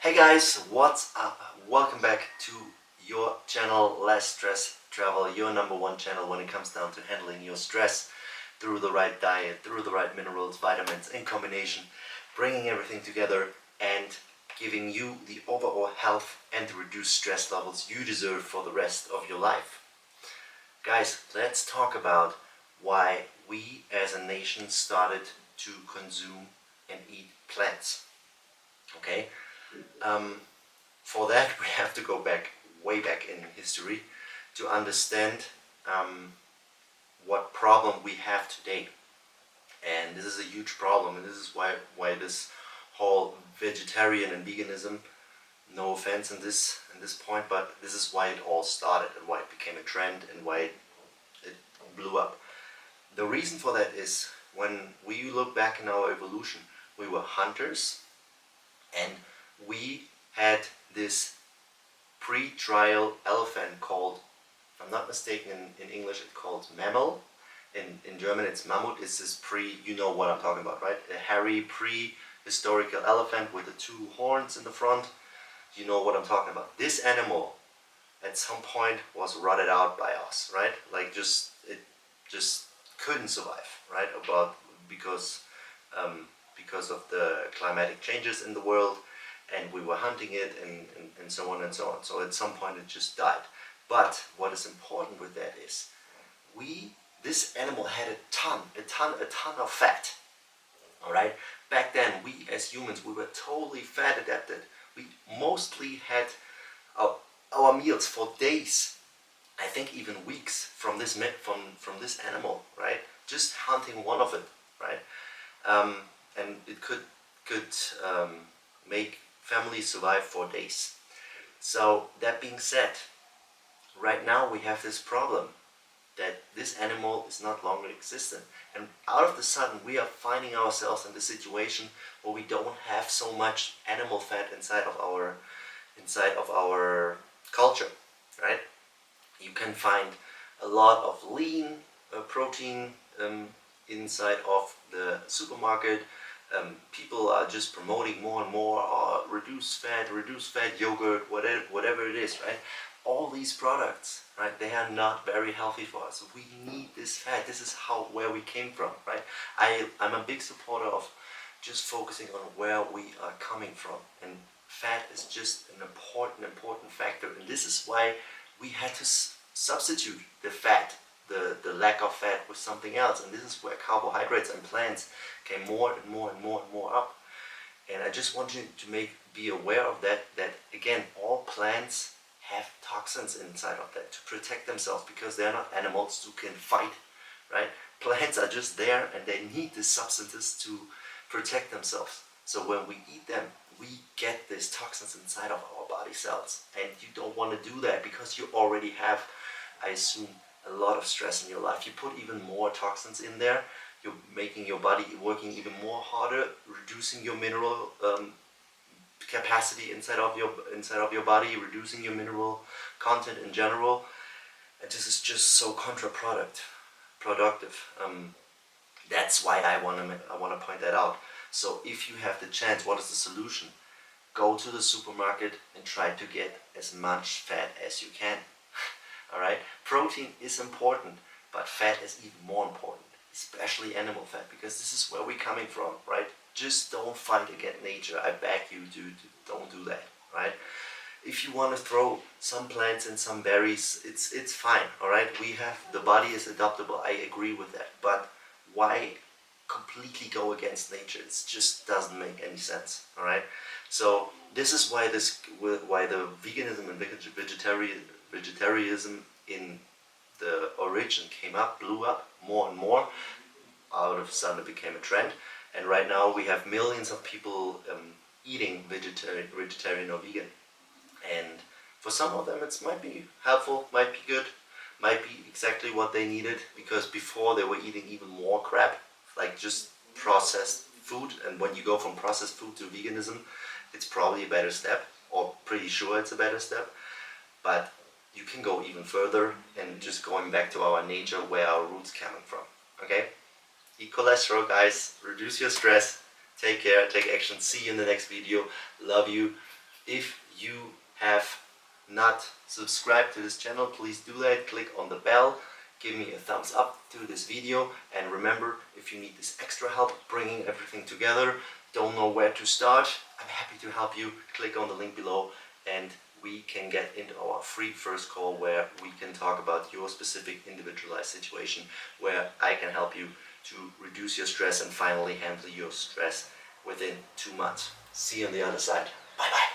Hey guys, what's up? Welcome back to your channel Less Stress Travel, your number one channel when it comes down to handling your stress through the right diet, through the right minerals, vitamins in combination, bringing everything together and giving you the overall health and the reduced stress levels you deserve for the rest of your life. Guys, let's talk about why we as a nation started to consume and eat plants. Okay? For that, we have to go back, way back in history, to understand what problem we have today. And this is a huge problem, and this is why this whole vegetarian and veganism, no offense in this point, but this is why it all started and why it became a trend and why it blew up. The reason for that is when we look back in our evolution, we were hunters and we had this pre-trial elephant called, if I'm not mistaken, in English it's called mammal. In German it's Mammut. It's this you know what I'm talking about, right? A hairy prehistorical elephant with the two horns in the front. You know what I'm talking about. This animal at some point was rotted out by us, right? Like it just couldn't survive, right? Because of the climatic changes in the world, and we were hunting it and so on and so on. So at some point it just died. But what is important with that is this animal had a ton of fat. All right. Back then, we as humans, we were totally fat adapted. We mostly had our meals for days, I think even weeks, from this animal, right? Just hunting one of it, right? And it could make families survive for days. So that being said, right now we have this problem that this animal is not longer existent, and out of the sudden we are finding ourselves in the situation where we don't have so much animal fat inside of our culture, right? You can find a lot of lean protein inside of the supermarket. People are just promoting more and more reduced fat yogurt, whatever it is, right? All these products, right? They are not very healthy for us. We need this fat. This is where we came from, right? I'm a big supporter of just focusing on where we are coming from, and fat is just an important factor. And this is why we had to substitute the fat, the lack of fat, with something else. And this is where carbohydrates and plants came more and more up. And I just want you to be aware of that again, all plants have toxins inside of that to protect themselves, because they're not animals who can fight, right? Plants are just there and they need these substances to protect themselves. So when we eat them, we get these toxins inside of our body cells, and you don't want to do that because you already have, I assume, a lot of stress in your life. You put even more toxins in there, you're making your body working even more harder, reducing your mineral capacity inside of your body, reducing your mineral content in general. And this is just so productive. That's why I want to point that out. So if you have the chance, what is the solution? Go to the supermarket and try to get as much fat as you can. All right, protein is important, but fat is even more important, especially animal fat, because this is where we're coming from, right? Just don't fight against nature. I beg you to don't do that, right? If you want to throw some plants and some berries, it's fine, all right? The body is adaptable. I agree with that, but why completely go against nature? It just doesn't make any sense, all right? So this is why the veganism and vegetarianism in the origin blew up more and more. Out of a sudden it became a trend, and right now we have millions of people eating vegetarian or vegan. And for some of them it might be helpful, might be good, might be exactly what they needed, because before they were eating even more crap, like just processed food. And when you go from processed food to veganism, it's probably a better step, or pretty sure it's a better step. But you can go even further and just going back to our nature, where our roots coming from. Okay? Eat cholesterol, guys. Reduce your stress. Take care. Take action. See you in the next video. Love you. If you have not subscribed to this channel, please do that. Click on the bell, give me a thumbs up to this video, and remember, if you need this extra help bringing everything together, don't know where to start, I'm happy to help you. Click on the link below and we can get into our free first call where we can talk about your specific individualized situation, where I can help you to reduce your stress and finally handle your stress within 2 months. See you on the other side. Bye bye.